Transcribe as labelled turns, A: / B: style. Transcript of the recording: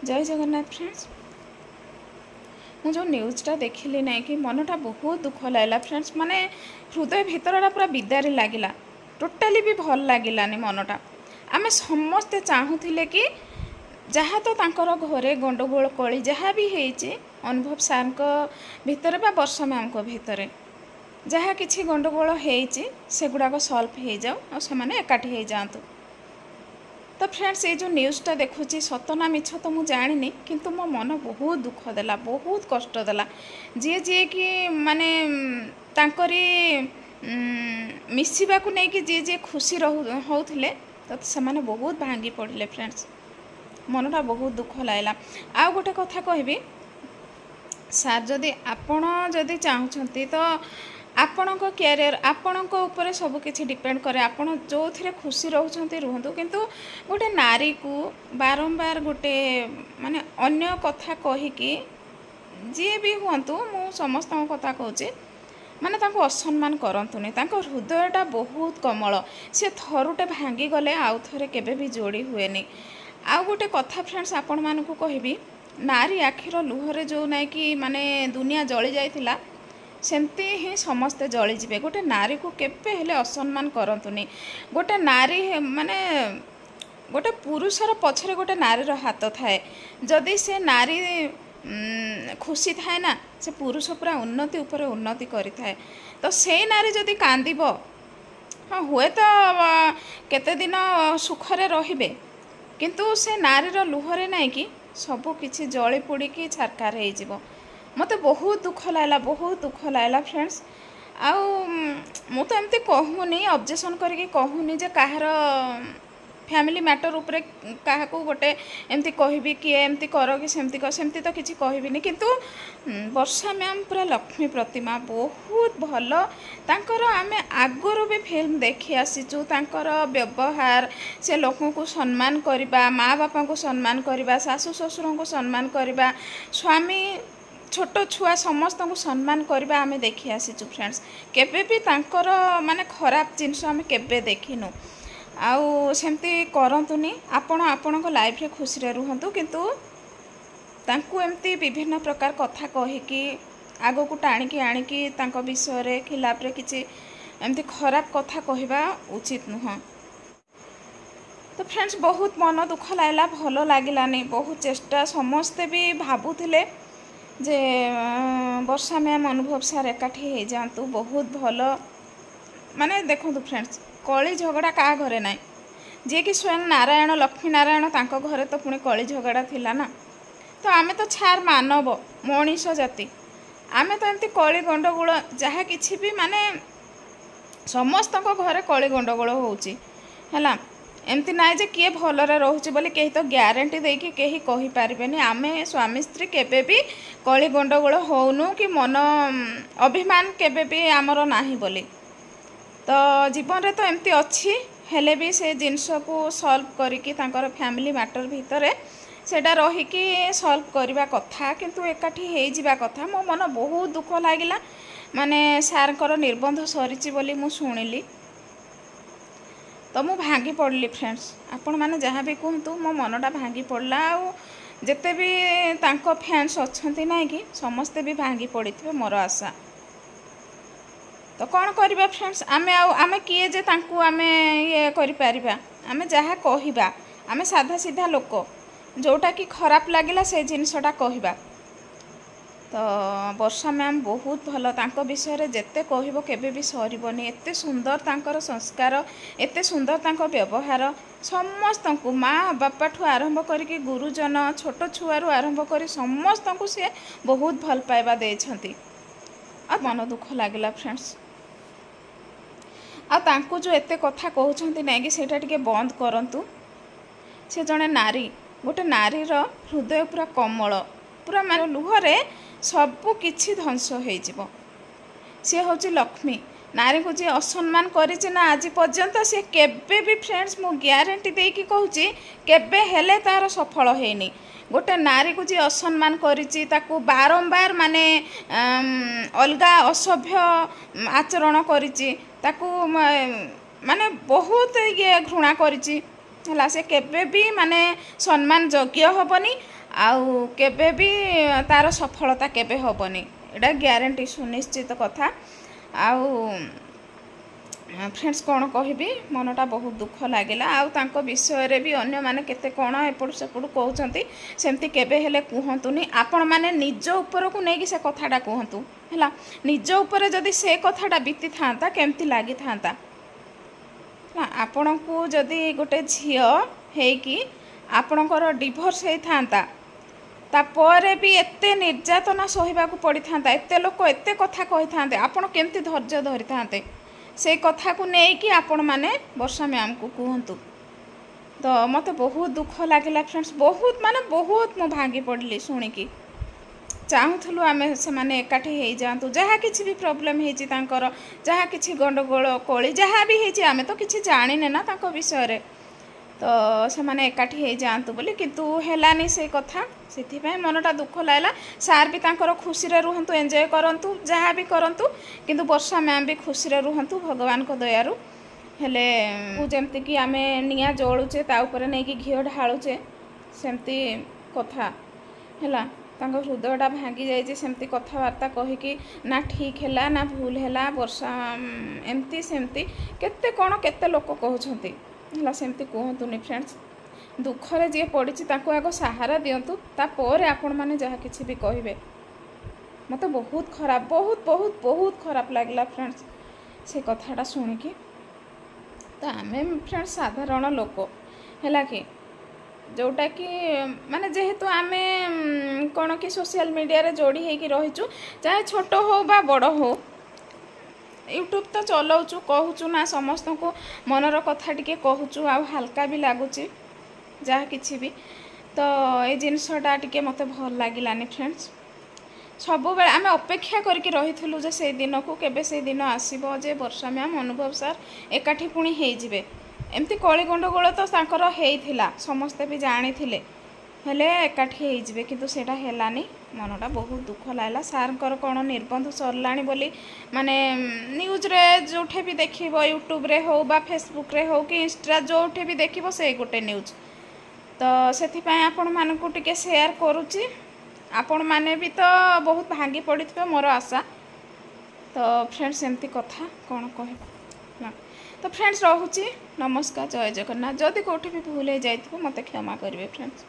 A: जय जगन्नाथ फ्रेंड्स। मु जो न्यूज़टा देखिली ना कि मनटा बहुत दुख लगला फ्रेंड्स, माने हृदय भितरटा पूरा बिदारी लगिला, टोटाली भी भल लगिलानी मनटा। आमे समस्ते चाहूले कि जहाँ तो तांकर घरे गंडगोल कली जहाँ भी होइछि अनुभव सार भितर बा वर्षा मैम को भितर जहाँ किछि गंडगोल होइछि सेगुड़ाक सल्व हो जाओ और से एकाठी हो जातु। तो फ्रेंड्स ये जो न्यूज़टा देखुची सत ना मिछ तो मुझे जानी, किंतु मो मन बहुत दुख देला, बहुत कष्ट देला। जी जी कि माने तांकरी मिसिबा को नहीं कि जी जी खुशी होउथिले तो से बहुत भांगी पड़े फ्रेंड्स, मनटा बहुत दुख लागला। आ गोटे कथा कहबी सार, जदि आपण जदि चाहूँगी तो आपणक क्यारियर आपणक ऊपर सब किछि डिपेंड करे, आपण जो थिरे खुशी रहउछंती रुहंतु, किंतु गोटे नारी को बारंबार गोटे माने अन्य कथा कहिकी जी भी हुंतु मु समस्त कथा कहूँ माने तांको असम्मान करंतुनी। तांको हृदयटा बहुत कोमल, से थरुटे भांगी गले आउ थरे केबे भी जोड़ी हुएनी। आउ गोटे कथा फ्रेंड्स आपण मानकु कहबी, नारी आखिर लुहरे जो नाइ कि माने दुनिया जली जाइथिला सेमती ही समस्ते जलीजे। गोटे नारी को केबे हेले असम्मान करंतुनी। गोटे नारी माने गोटे पुरुषर पछरे गोटे नारीर हाथ थाए, जदि से नारी खुशी थाए ना से पुरुष पूरा उन्नति ऊपर उन्नति करि थाए। तो से नारी जदि कांदिबो हाँ हुए तो केते दिन सुखरे रहिबे, किंतु से नारीर लुहरे नाइ कि सब किछि जली पोड़ी कि छारखार हो जिवो। मते बहुत दुख लागला, बहुत दुख लागला फ्रेंड्स। आउ मु तो एमती कहूनी ऑब्जेक्शन करके कहूनी जे काहर फैमिली मैटर उपरे काहाको गोटे एमती कहबी कि एमती कर कि सेमती कर, सेमती तो किछि कहबिनी। किंतु वर्षा मैम पूरा लक्ष्मी प्रतिमा, बहुत भल। तांकर आमे आगरो भी फिल्म देखि आसीचु, तांकर व्यवहार से लोकों को सम्मान करबा, माँ बापा को सम्मान करबा, सासु ससुर को सम्मान करबा, स्वामी छोट छुआ समस्त को सम्मान करबा आमे देखि आसीचु फ्रेंड्स। केबे भी तांकर माने खराब जिनस आमे केबे देखिनु। आउ सेमती करंतुनी, आपण आपणक लाइफ रे खुशी रे रुहंतु, किंतु तांकु एमती विभिन्न प्रकार कथा कहिकी आगो को टाणिकी आनिकी तांको विषय रे खिलाफ रे किछि एमती खराब कथा कहबा उचित नुह। तो फ्रेंड्स बहुत मन दुख लागला, भल लागिलानी। बहुत चेष्टा समस्ते भी भाबुथिले जे वर्षा मैम अनुभव सार एकाठी हो जातु, बहुत भल। माने देखो फ्रेंड्स कली झगड़ा क्या घरे ना, जी कि स्वयं नारायण लक्ष्मी नारायण तांको घरे तो पुणी कली झगड़ा थिला ना। तो आमे तो छार मानव मनीष जाति, आमे तो एमती कली गंडगोल जहाँ किछि भी माने समस्त घरे कली गंडगोल होउची हैला। एमती ना जे किए भलरे रोचे बोली कहीं तो ग्यारंटी देकी कहीं कहि पारिबेनी। आमे स्वामी स्त्री केबे भी कली गंडगोल होउनु कि मन अभिमान केबे भी आमर नाही बोली। तो जीवन रे तो एमती अच्छी हेले भी से जिनस को सॉल्व करिकी तांकर फैमिली मैटर भितर सेटा रहिकी सॉल्व करबा कथा, किंतु एकाठी हे जिबा कथा। मो मन बहुत दुख लागिला, माने सारकर निर्बंध सरीची बोली मु सुनिली तो मु भांगी पड़ली फ्रेंड्स। आपण माने जहाँ भी कहतु मो मनटा भांगी पड़ला। आउ जेते भी तांको फैंस अच्छंती ना कि समस्ते भी भांगी पड़िथिबे मोर आशा। तो कौन करबा फ्रेंड्स, आमे किए जे तांकु आमे ये करि परिबा, आमे जहाँ कहिबा, आमे साधा सीधा लोक जोटा कि खराब लागिला से जिनसटा कहिबा। तो वर्षा मैम बहुत भल, तांको विषय रे जेते कहिबो केबे भी सरीबनी। एते सुंदर तांकर संस्कार, एते सुंदर तांको व्यवहार, समस्त को माँ बापा ठू आरंभ करिके गुरुजन छोट छुआरू आरंभ करी समस्त को से बहुत भल पाइबा देछंती। आ मन दुख लागिला फ्रेंड्स। आ तांको जो एते कथा कहउछंती नै कि सेटा टिके बंद करंतु। से जने नारी, गोटे नारीर हृदय पूरा कोमल, पूरा माने लुहरे सबु किछि ध्वंस हो जिवो। सी हूँ लक्ष्मी। नारी को जी असम्मान करिछि ना आज पर्यंत से केबे भी फ्रेंड्स मु ग्यारंटी देकी कहूची केबे हेले तार सफल हेनी। गोटे नारी को जी असम्मान करिछि, ताकू बारंबार माने अलगा असभ्य आचरण करिछि, ताकू माने बहुत ये घृणा करिछि हला, से केबे भी माने सम्मान योग्य हबनी। आउ केबे भी तार सफलता केबे होबनी एटा ग्यारंटी सुनिश्चित कथा। आउ फ्रेंड्स कौन कहबी मनटा बहुत दुख लगिला। आउ तांको विषय रे भी अन्य माने केते कौन एपड़ सेपड़ कहउचंती सेमती केबे हेले कुहंतुनी। आपण माने निज ऊपर को नेकी से कथाटा कहंतु हैला। निज ऊपर जदी से कथाटा बीती थांता केमती लागि थांता। आपण को जदी गोटे झियो हेकी आपणकर डिवोर्स हे थांता तापर भी एते निर्यातना सहिबा को पड़ी थांता, एते लोक एते कथा कहि थांते, आपण केमती धैर्य धरि थांते से कथा को नेकी आपण माने वर्षा मैम को कहतु। तो मत बहुत दुख लगिला फ्रेंड्स, बहुत माने बहुत मु भांगी पड़ली शुणिकी। चाहूलु आम से माने एकाठी हो जातु जहाँ किसी भी प्रोब्लेम होती जहाँ किसी गंडगोल कोली जहाँ भी होती आम तो किसी जाने ना तांको विषय रे। तो से माने एकाठी हो जातु बोली किंतु हेलानी से कथा से मनटा दुख लगला। सार भी तांकर खुशी रे रुहंतु, एंजॉय करंतु जहाँ भी करंतु किंतु वर्षा मैम भी खुशी रे रुहंतु भगवान को दयारु। हेले जेमती कि आम निया जलुचे ता ऊपर नहीं कि घी ढालुचे सेमती कथा हैला। तांको हृदयटा भांगी जाइए सेमती कथबार्ता कहीकि ना ठीक है ना भूल है वर्षा एमती सेमती केते कौन केते लोक कहते है सेमती कहतुनि फ्रेंड्स। दुखरे जी पड़ी आग सहारा दिंतु तापर आपण मैंने जहाँ किसी भी कहे मत बहुत खराब बहुत बहुत बहुत खराब लगला फ्रेंड्स से कथाटा शुणिकी। तो आम फ्रेंड्स साधारण लोक है कि जोटा कि माने जेहेतु आम कौन कि सोशल मीडिया रे जोड़ी होगी रहीचु चाहे छोट हो बा बड़ हो यूट्यूब तो चलाऊचु कहूचु ना समस्त को मनर कथा टिके कहूचु आ हल्का भी लगुच जहाँ किसी भी। तो ये जिनसटा टिके मत भल लगिलानी फ्रेंड्स। सब बेले आम अपेक्षा करके रही जे से दिन को केबे से दिन आसीबो जे वर्षा मैम अनुभव सार एकाठी पुणी होइजिबे। एमती कली गंडगोल तो तांकर हेइथिला समस्ते भी जानी थिले हेले एकाठी होइजिबे किंतु सेटा हेलानी। मनटा बहुत दुख लागला। सारंकर कौन निर्बंध सरलाणी बोली माने न्यूज रे जोठे भी देखिबो यूट्यूब रे हो बा फेसबुक रे हो कि इंस्टा जोठे भी देखिबो से गोटे न्यूज। तो सेथिपाई आपण मानकु टिके शेयर करूची। आपण माने भी तो बहुत भांगी पड़िथिबे मोर आशा। तो फ्रेंड्स एमती कथा कौन कहबा। तो फ्रेंड्स रहुची नमस्कार जय जगन्नाथ। जदि कोठी भी भूल हो जाइथिबो मते क्षमा करिवे फ्रेंड्स।